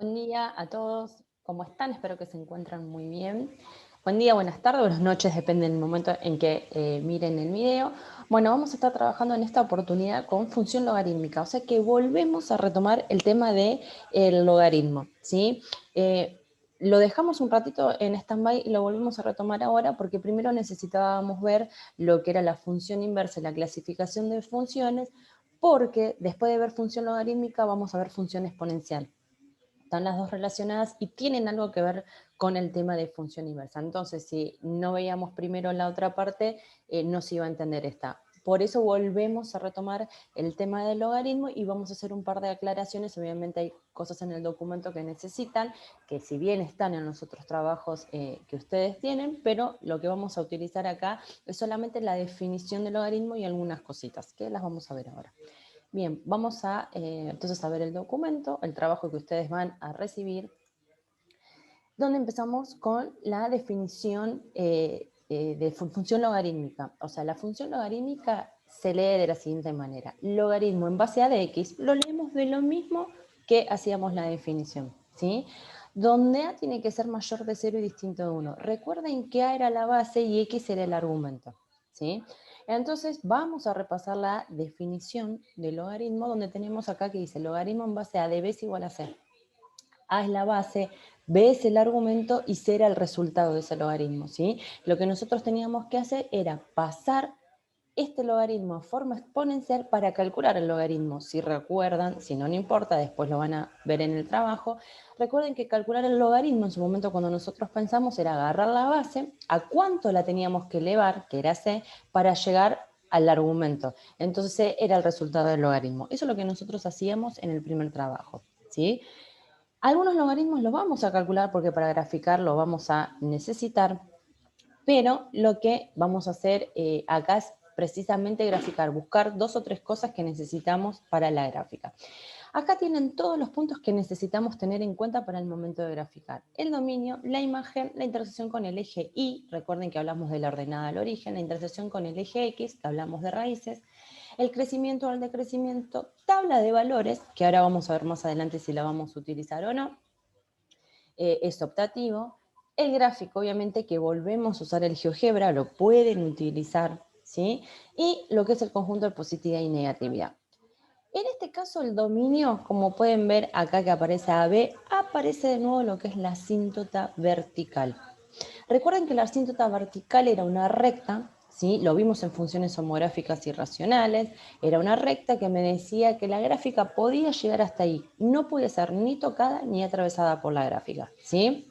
Buen día a todos, ¿cómo están? Espero que se encuentran muy bien. Buen día, buenas tardes, buenas noches, depende del momento en que miren el video. Bueno, vamos a estar trabajando en esta oportunidad con función logarítmica, o sea que volvemos a retomar el tema del logaritmo, ¿sí? Lo dejamos un ratito en stand-by y lo volvemos a retomar ahora porque primero necesitábamos ver lo que era la función inversa y la clasificación de funciones, porque después de ver función logarítmica vamos a ver función exponencial. Están las dos relacionadas y tienen algo que ver con el tema de función inversa. Entonces, si no veíamos primero la otra parte, no se iba a entender esta. Por eso volvemos a retomar el tema del logaritmo y vamos a hacer un par de aclaraciones. Obviamente hay cosas en el documento que necesitan, que si bien están en los otros trabajos que ustedes tienen, pero lo que vamos a utilizar acá es solamente la definición del logaritmo y algunas cositas, que las vamos a ver ahora. Bien, vamos a entonces a ver el documento, el trabajo que ustedes van a recibir, donde empezamos con la definición de función logarítmica. O sea, la función logarítmica se lee de la siguiente manera. Logaritmo en base a de x, lo leemos de lo mismo que hacíamos la definición, ¿sí? Donde a tiene que ser mayor de 0 y distinto de 1. Recuerden que a era la base y x era el argumento, ¿sí? Entonces vamos a repasar la definición del logaritmo, donde tenemos acá que dice logaritmo en base a de b es igual a c. A es la base, B es el argumento y C era el resultado de ese logaritmo, ¿sí? Lo que nosotros teníamos que hacer era pasar este logaritmo a forma exponencial para calcular el logaritmo. Si recuerdan, si no, no importa, después lo van a ver en el trabajo. Recuerden que calcular el logaritmo en su momento cuando nosotros pensamos era agarrar la base, a cuánto la teníamos que elevar, que era C, para llegar al argumento. Entonces C era el resultado del logaritmo. Eso es lo que nosotros hacíamos en el primer trabajo, ¿sí? Algunos logaritmos los vamos a calcular porque para graficar lo vamos a necesitar, pero lo que vamos a hacer acá es precisamente graficar, buscar 2 o 3 cosas que necesitamos para la gráfica. Acá tienen todos los puntos que necesitamos tener en cuenta para el momento de graficar. El dominio, la imagen, la intersección con el eje Y, recuerden que hablamos de la ordenada al origen, la intersección con el eje X, que hablamos de raíces, el crecimiento o el decrecimiento, tabla de valores, que ahora vamos a ver más adelante si la vamos a utilizar o no, es optativo. El gráfico, obviamente, que volvemos a usar el GeoGebra, lo pueden utilizar, ¿sí? Y lo que es el conjunto de positividad y negatividad. En este caso, el dominio, como pueden ver acá que aparece AB, aparece de nuevo lo que es la asíntota vertical. Recuerden que la asíntota vertical era una recta, ¿sí? Lo vimos en funciones homográficas y racionales, era una recta que me decía que la gráfica podía llegar hasta ahí, no podía ser ni tocada ni atravesada por la gráfica, ¿sí?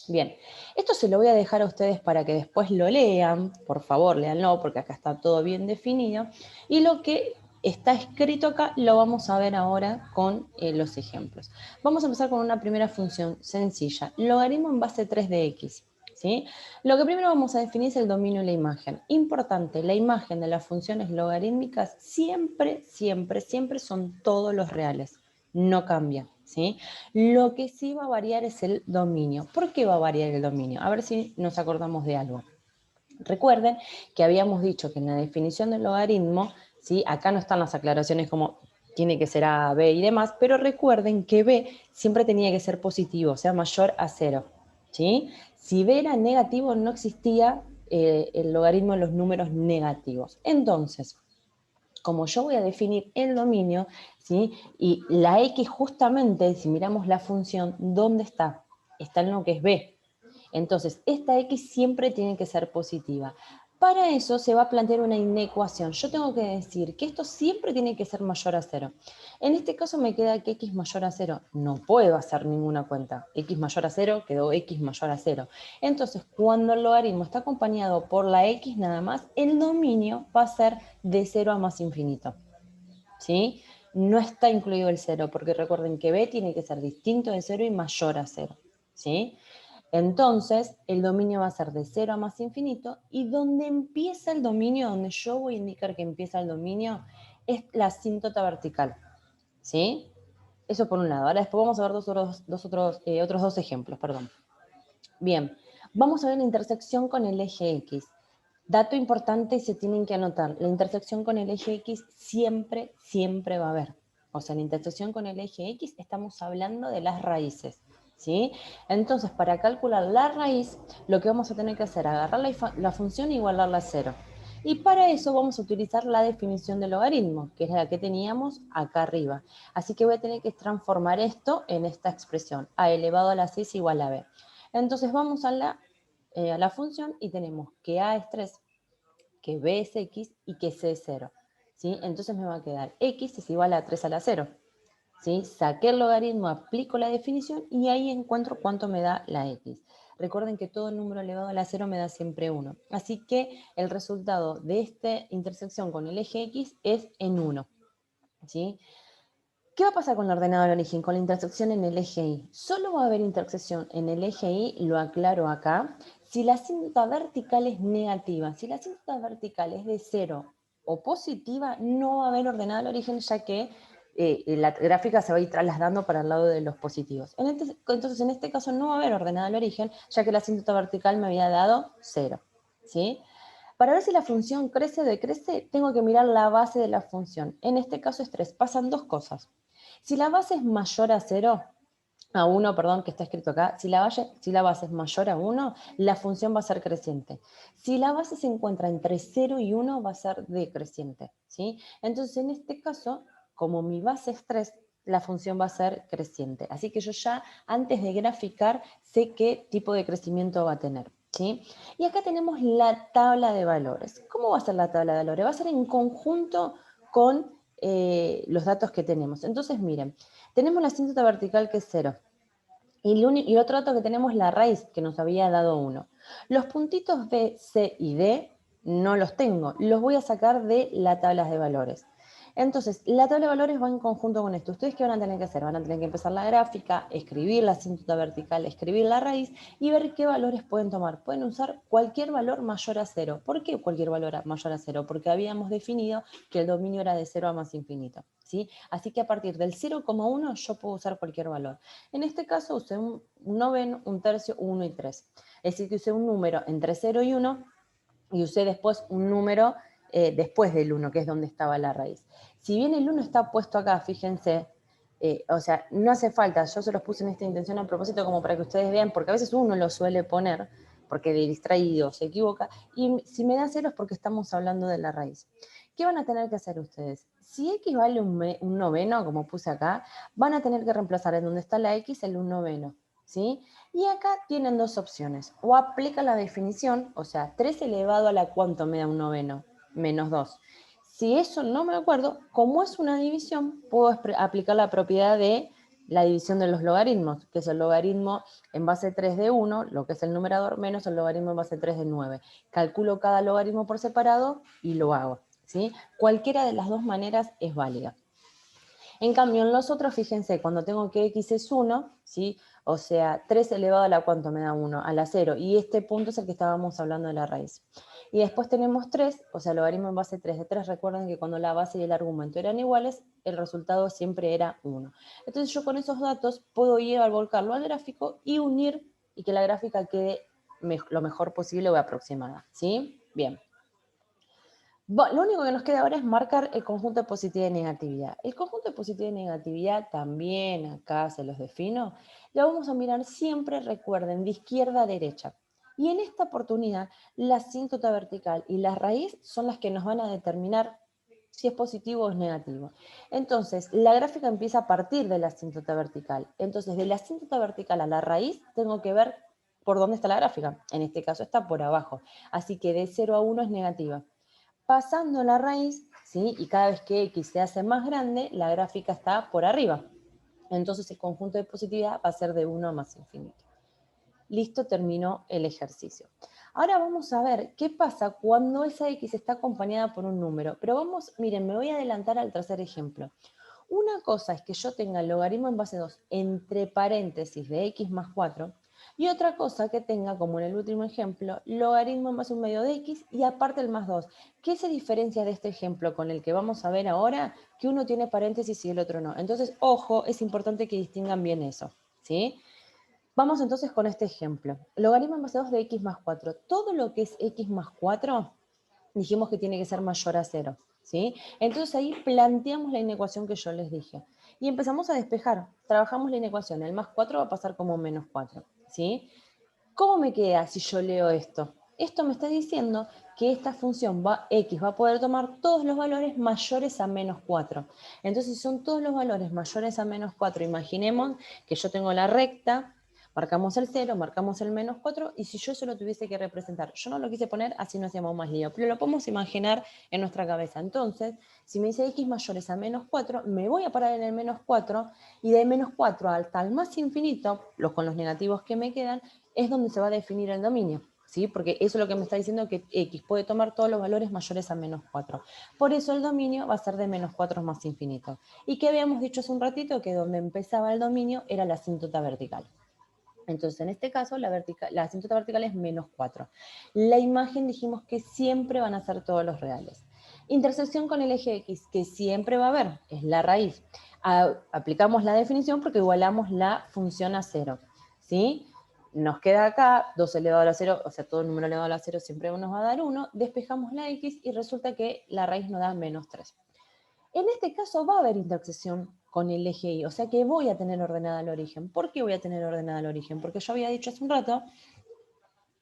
Bien, esto se lo voy a dejar a ustedes para que después lo lean, por favor, léanlo, porque acá está todo bien definido, y lo que está escrito acá lo vamos a ver ahora con los ejemplos. Vamos a empezar con una primera función sencilla, logaritmo en base 3 de x. ¿Sí? Lo que primero vamos a definir es el dominio y la imagen. Importante, la imagen de las funciones logarítmicas siempre, siempre, siempre son todos los reales, no cambia, ¿sí? Lo que sí va a variar es el dominio. ¿Por qué va a variar el dominio? A ver si nos acordamos de algo. Recuerden que habíamos dicho que en la definición del logaritmo, ¿sí? Acá no están las aclaraciones como tiene que ser A, B y demás, pero recuerden que B siempre tenía que ser positivo, o sea, mayor a 0, ¿sí? Si B era negativo, no existía el logaritmo de los números negativos. Entonces, como yo voy a definir el dominio, ¿sí? Y la X justamente, si miramos la función, ¿dónde está? Está en lo que es B. Entonces, esta X siempre tiene que ser positiva. Para eso se va a plantear una inecuación. Yo tengo que decir que esto siempre tiene que ser mayor a 0. En este caso me queda que X mayor a 0. No puedo hacer ninguna cuenta. X mayor a 0 quedó X mayor a 0. Entonces, cuando el logaritmo está acompañado por la X nada más, el dominio va a ser de 0 a más infinito, ¿sí? No está incluido el 0, porque recuerden que B tiene que ser distinto de 0 y mayor a 0, ¿sí? Entonces, el dominio va a ser de 0 a más infinito, y donde empieza el dominio, donde yo voy a indicar que empieza el dominio, es la asíntota vertical, ¿sí? Eso por un lado. Ahora después vamos a ver otros dos ejemplos, perdón. Bien, vamos a ver la intersección con el eje X. Dato importante, se tienen que anotar, la intersección con el eje X siempre, siempre va a haber, o sea, la intersección con el eje X, estamos hablando de las raíces, ¿sí? Entonces, para calcular la raíz, lo que vamos a tener que hacer es agarrar la función e igualarla a 0. Y para eso vamos a utilizar la definición del logaritmo, que es la que teníamos acá arriba. Así que voy a tener que transformar esto en esta expresión, a elevado a la 6 igual a b. Entonces vamos a la función y tenemos que a es 3, que b es x y que c es 0. ¿Sí? Entonces me va a quedar x es igual a 3 a la 0. ¿Sí? Saqué el logaritmo, aplico la definición y ahí encuentro cuánto me da la x. Recuerden que todo número elevado a la 0 me da siempre 1. Así que el resultado de esta intersección con el eje x es en 1. ¿Sí? ¿Qué va a pasar con el ordenado de origen, con la intersección en el eje Y? Solo va a haber intersección en el eje Y, lo aclaro acá, si la asíntota vertical es negativa. Si la asíntota vertical es de 0 o positiva, no va a haber ordenado de origen, ya que la gráfica se va a ir trasladando para el lado de los positivos. Entonces, en este caso no va a haber ordenado de origen, ya que la asíntota vertical me había dado 0. ¿Sí? Para ver si la función crece o decrece, tengo que mirar la base de la función. En este caso es 3. Pasan dos cosas. Si la base es mayor a 0, a 1, perdón, que está escrito acá, si la base es mayor a 1, la función va a ser creciente. Si la base se encuentra entre 0 y 1, va a ser decreciente, ¿sí? Entonces, en este caso, como mi base es 3, la función va a ser creciente. Así que yo ya, antes de graficar, sé qué tipo de crecimiento va a tener, ¿sí? Y acá tenemos la tabla de valores. ¿Cómo va a ser la tabla de valores? Va a ser en conjunto con los datos que tenemos. Entonces, miren, tenemos la asíntota vertical que es 0. Y el otro dato que tenemos es la raíz, que nos había dado 1. Los puntitos B, C y D no los tengo. Los voy a sacar de la tabla de valores. Entonces, la tabla de valores va en conjunto con esto. ¿Ustedes qué van a tener que hacer? Van a tener que empezar la gráfica, escribir la asíntota vertical, escribir la raíz y ver qué valores pueden tomar. Pueden usar cualquier valor mayor a 0. ¿Por qué cualquier valor mayor a 0? Porque habíamos definido que el dominio era de 0 a más infinito, ¿sí? Así que a partir del 0,1 yo puedo usar cualquier valor. En este caso usé un noveno, un tercio, 1 y 3. Es decir, que usé un número entre 0 y 1 y usé después un número después del 1, que es donde estaba la raíz. Si bien el 1 está puesto acá, fíjense, o sea, no hace falta, yo se los puse en esta intención a propósito como para que ustedes vean, porque a veces uno lo suele poner, porque de distraído se equivoca, y si me da 0 es porque estamos hablando de la raíz. ¿Qué van a tener que hacer ustedes? Si x vale un noveno, como puse acá, van a tener que reemplazar en donde está la x el 1 noveno, ¿sí? Y acá tienen dos opciones. O aplica la definición, o sea, 3 elevado a la cuánto me da un noveno, menos 2. Si eso no me acuerdo, como es una división, puedo aplicar la propiedad de la división de los logaritmos, que es el logaritmo en base 3 de 1, lo que es el numerador, menos el logaritmo en base 3 de 9. Calculo cada logaritmo por separado y lo hago, ¿sí? Cualquiera de las dos maneras es válida. En cambio, en los otros, fíjense, cuando tengo que x es 1, ¿sí? O sea, 3 elevado a la cuánto me da 1, a la 0. Y este punto es el que estábamos hablando de la raíz. Y después tenemos 3, o sea, logaritmo en base 3 de 3. Recuerden que cuando la base y el argumento eran iguales, el resultado siempre era 1. Entonces yo con esos datos puedo ir a volcarlo al gráfico y unir y que la gráfica quede lo mejor posible o aproximada, ¿sí? Bien. Bueno, lo único que nos queda ahora es marcar el conjunto de positividad y negatividad. El conjunto de positividad y negatividad también acá se los defino. Lo vamos a mirar siempre, recuerden, de izquierda a derecha. Y en esta oportunidad, la asíntota vertical y la raíz son las que nos van a determinar si es positivo o es negativo. Entonces, la gráfica empieza a partir de la asíntota vertical. Entonces, de la asíntota vertical a la raíz, tengo que ver por dónde está la gráfica. En este caso está por abajo. Así que de 0 a 1 es negativa. Pasando la raíz, ¿sí? Y cada vez que x se hace más grande, la gráfica está por arriba. Entonces el conjunto de positividad va a ser de 1 a más infinito. Listo, terminó el ejercicio. Ahora vamos a ver qué pasa cuando esa x está acompañada por un número. Pero vamos, miren, me voy a adelantar al tercer ejemplo. Una cosa es que yo tenga el logaritmo en base 2 entre paréntesis de x más 4, y otra cosa que tenga, como en el último ejemplo, logaritmo en base 1 medio de x y aparte el más 2. ¿Qué se diferencia de este ejemplo con el que vamos a ver ahora? Que uno tiene paréntesis y el otro no. Entonces, ojo, es importante que distingan bien eso, ¿sí? Vamos entonces con este ejemplo. Logaritmo en base 2 de x más 4. Todo lo que es x más 4, dijimos que tiene que ser mayor a 0. ¿sí? Entonces ahí planteamos la inecuación que yo les dije. Y empezamos a despejar. Trabajamos la inecuación. El más 4 va a pasar como menos 4, ¿sí? ¿Cómo me queda si yo leo esto? Esto me está diciendo que esta función x va a poder tomar todos los valores mayores a menos 4. Entonces, si son todos los valores mayores a menos 4, imaginemos que yo tengo la recta, marcamos el 0, marcamos el menos 4, y si yo se lo tuviese que representar, yo no lo quise poner, así no hacíamos más lío, pero lo podemos imaginar en nuestra cabeza. Entonces, si me dice x mayores a menos 4, me voy a parar en el menos 4, y de menos 4 hasta el más infinito, con los negativos que me quedan, es donde se va a definir el dominio, ¿sí? Porque eso es lo que me está diciendo, que x puede tomar todos los valores mayores a menos 4. Por eso el dominio va a ser de menos 4 más infinito. Y que habíamos dicho hace un ratito que donde empezaba el dominio era la asíntota vertical. Entonces, en este caso, la asíntota vertical es menos 4. La imagen dijimos que siempre van a ser todos los reales. Intersección con el eje X, que siempre va a haber, es la raíz. Aplicamos la definición porque igualamos la función a 0, ¿sí? Nos queda acá 2 elevado a la 0, o sea, todo número elevado a la 0 siempre nos va a dar 1, despejamos la X y resulta que la raíz nos da menos 3. En este caso va a haber intersección con el eje Y, o sea que voy a tener ordenada el origen. ¿Por qué voy a tener ordenada el origen? Porque yo había dicho hace un rato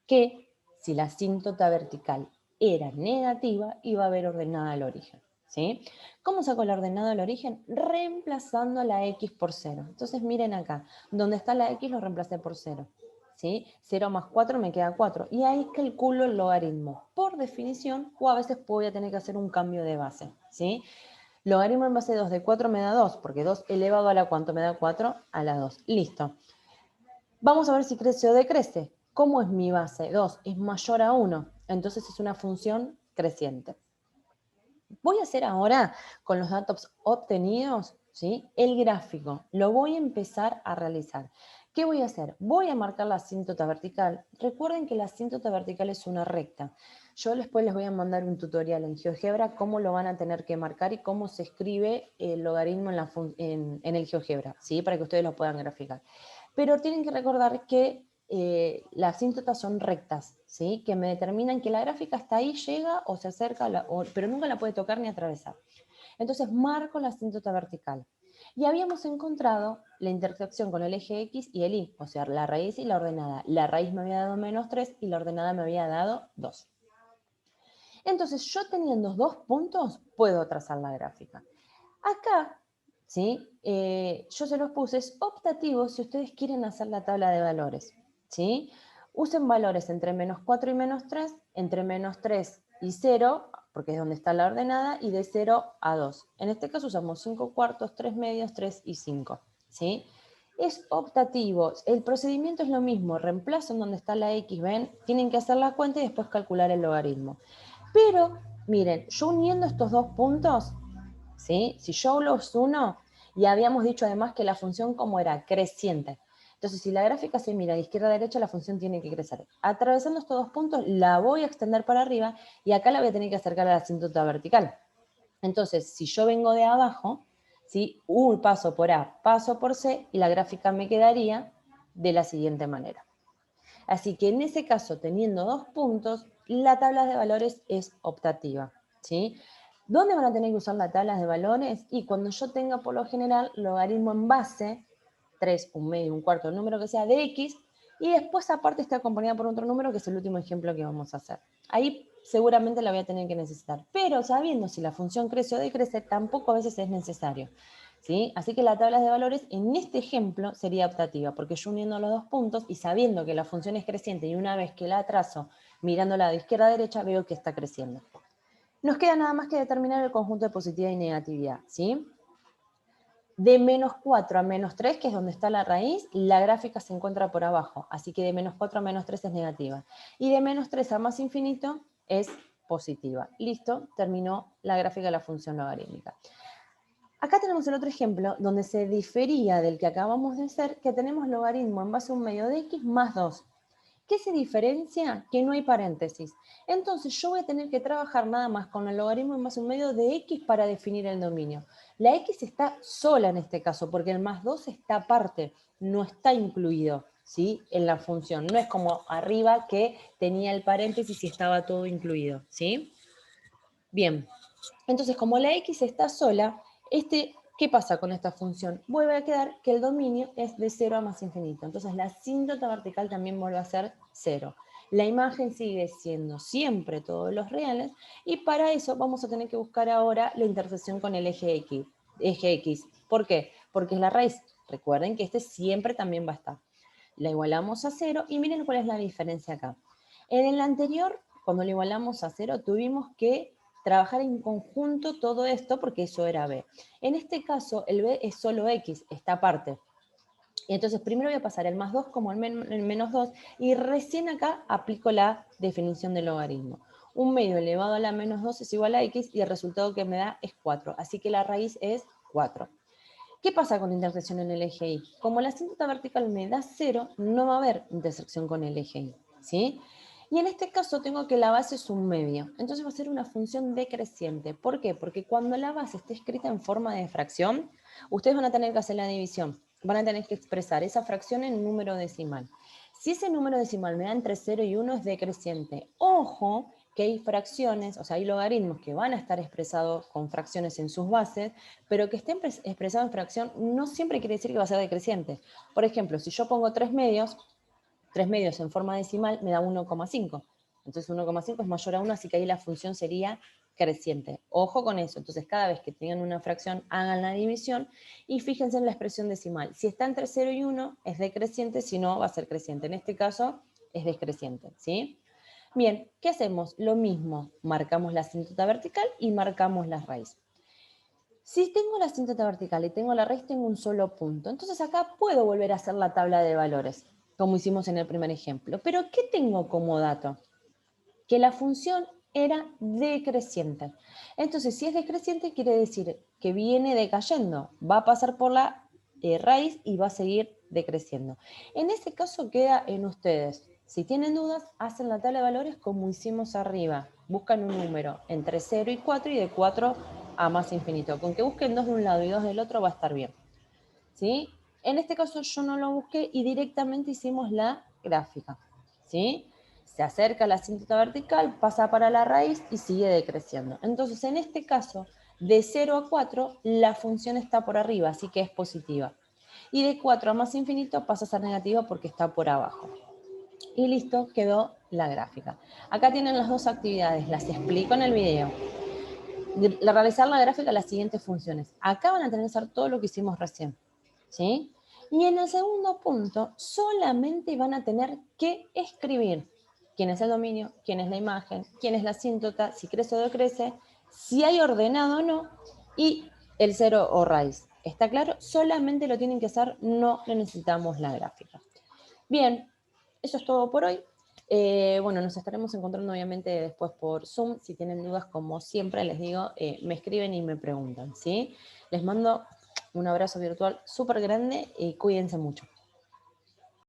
que si la asíntota vertical era negativa, iba a haber ordenada el origen, ¿sí? ¿Cómo saco la ordenada del origen? Reemplazando la X por 0. Entonces miren acá, donde está la X lo reemplacé por 0. ¿Sí? 0 más 4 me queda 4. Y ahí calculo el logaritmo. Por definición, o a veces voy a tener que hacer un cambio de base, ¿sí? Logaritmo en base de 2 de 4 me da 2, porque 2 elevado a la ¿cuánto me da 4? A la 2. Listo. Vamos a ver si crece o decrece. ¿Cómo es mi base? 2 es mayor a 1, entonces es una función creciente. Voy a hacer ahora, con los datos obtenidos, ¿sí? El gráfico. Lo voy a empezar a realizar. ¿Qué voy a hacer? Voy a marcar la asíntota vertical. Recuerden que la asíntota vertical es una recta. Yo después les voy a mandar un tutorial en GeoGebra, cómo lo van a tener que marcar y cómo se escribe el logaritmo en el GeoGebra, ¿sí? Para que ustedes lo puedan graficar. Pero tienen que recordar que las asíntotas son rectas, ¿sí? Que me determinan que la gráfica hasta ahí llega o se acerca, pero nunca la puede tocar ni atravesar. Entonces marco la asíntota vertical. Y habíamos encontrado la intersección con el eje X y el Y, o sea, la raíz y la ordenada. La raíz me había dado menos 3 y la ordenada me había dado 2. Entonces, yo teniendo 2 puntos, puedo trazar la gráfica. Acá, ¿sí? Yo se los puse, es optativo si ustedes quieren hacer la tabla de valores, ¿sí? Usen valores entre menos 4 y menos 3, entre menos 3 y 0, porque es donde está la ordenada, y de 0 a 2. En este caso usamos 5 cuartos, 3 medios, 3 y 5, ¿sí? Es optativo, el procedimiento es lo mismo, reemplazo en donde está la X, ¿ven? Tienen que hacer la cuenta y después calcular el logaritmo. Pero, miren, yo uniendo estos dos puntos, ¿sí? Si yo los uno, y habíamos dicho además que la función como era creciente. Entonces, si la gráfica se mira de izquierda a derecha, la función tiene que crecer. Atravesando estos dos puntos, la voy a extender para arriba y acá la voy a tener que acercar a la asíntota vertical. Entonces, si yo vengo de abajo, ¿sí? Un paso por A, paso por C, y la gráfica me quedaría de la siguiente manera. Así que en ese caso, teniendo 2 puntos, la tabla de valores es optativa, ¿sí? ¿Dónde van a tener que usar las tablas de valores? Y cuando yo tenga por lo general logaritmo en base, 3, un medio, un cuarto, el número que sea de X, y después aparte está acompañada por otro número que es el último ejemplo que vamos a hacer. Ahí seguramente la voy a tener que necesitar, pero sabiendo si la función crece o decrece, tampoco a veces es necesario. ¿Sí? Así que la tabla de valores en este ejemplo sería optativa, porque yo uniendo los dos puntos y sabiendo que la función es creciente y una vez que la trazo mirándola de izquierda a derecha veo que está creciendo. Nos queda nada más que determinar el conjunto de positividad y negatividad, ¿sí? De menos 4 a menos 3, que es donde está la raíz, la gráfica se encuentra por abajo, así que de menos 4 a menos 3 es negativa. Y de menos 3 a más infinito es positiva. Listo, terminó la gráfica de la función logarítmica. Acá tenemos el otro ejemplo donde se difería del que acabamos de hacer, que tenemos logaritmo en base a un medio de x más 2. ¿Qué se diferencia? Que no hay paréntesis. Entonces yo voy a tener que trabajar nada más con el logaritmo en base a un medio de x para definir el dominio. La x está sola en este caso, porque el más 2 está aparte, no está incluido, ¿sí? En la función. No es como arriba que tenía el paréntesis y estaba todo incluido, ¿sí? Bien. Entonces, como la x está sola, ¿qué pasa con esta función? Vuelve a quedar que el dominio es de 0 a más infinito. Entonces, la asíntota vertical también vuelve a ser 0. La imagen sigue siendo siempre todos los reales, y para eso vamos a tener que buscar ahora la intersección con el eje X. ¿Por qué? Porque es la raíz. Recuerden que este siempre también va a estar. La igualamos a 0 y miren cuál es la diferencia acá. En el anterior, cuando lo igualamos a 0, tuvimos que trabajar en conjunto todo esto porque eso era b. En este caso, el b es solo x, esta parte. Y entonces primero voy a pasar el más 2 como el menos 2 y recién acá aplico la definición del logaritmo. Un medio elevado a la menos 2 es igual a x y el resultado que me da es 4. Así que la raíz es 4. ¿Qué pasa con la intersección en el eje Y? Como la asíntota vertical me da 0, no va a haber intersección con el eje Y, ¿sí? Y en este caso tengo que la base es un medio, entonces va a ser una función decreciente. ¿Por qué? Porque cuando la base esté escrita en forma de fracción, ustedes van a tener que hacer la división, van a tener que expresar esa fracción en número decimal. Si ese número decimal me da entre 0 y 1 es decreciente. Ojo, que hay fracciones, o sea, hay logaritmos que van a estar expresados con fracciones en sus bases, pero que estén expresados en fracción no siempre quiere decir que va a ser decreciente. Por ejemplo, si yo pongo 3 medios en forma decimal me da 1,5. Entonces 1,5 es mayor a 1, así que ahí la función sería creciente. Ojo con eso. Entonces cada vez que tengan una fracción, hagan la división y fíjense en la expresión decimal. Si está entre 0 y 1, es decreciente, si no, va a ser creciente. En este caso, es descreciente, ¿sí? Bien, ¿qué hacemos? Lo mismo, marcamos la asíntota vertical y marcamos la raíz. Si tengo la asíntota vertical y tengo la raíz, tengo un solo punto. Entonces acá puedo volver a hacer la tabla de valores, como hicimos en el primer ejemplo. Pero ¿qué tengo como dato? Que la función era decreciente. Entonces, si es decreciente, quiere decir que viene decayendo. Va a pasar por la raíz y va a seguir decreciendo. En ese caso queda en ustedes. Si tienen dudas, hacen la tabla de valores como hicimos arriba. Buscan un número entre 0 y 4 y de 4 a más infinito. Con que busquen 2 de un lado y 2 del otro va a estar bien. ¿Sí? En este caso yo no lo busqué y directamente hicimos la gráfica. ¿Sí? Se acerca la asíntota vertical, pasa para la raíz y sigue decreciendo. Entonces, en este caso, de 0 a 4, la función está por arriba, así que es positiva. Y de 4 a más infinito pasa a ser negativa porque está por abajo. Y listo, quedó la gráfica. Acá tienen las dos actividades, las explico en el video. Realizar la gráfica las siguientes funciones. Acá van a tener que hacer todo lo que hicimos recién. ¿Sí? Y en el segundo punto, solamente van a tener que escribir quién es el dominio, quién es la imagen, quién es la asíntota, si crece o decrece, si hay ordenado o no, y el cero o raíz. ¿Está claro? Solamente lo tienen que hacer, no necesitamos la gráfica. Bien, eso es todo por hoy. Bueno, nos estaremos encontrando obviamente después por Zoom. Si tienen dudas, como siempre les digo, me escriben y me preguntan, ¿sí? Les mando un abrazo virtual súper grande y cuídense mucho.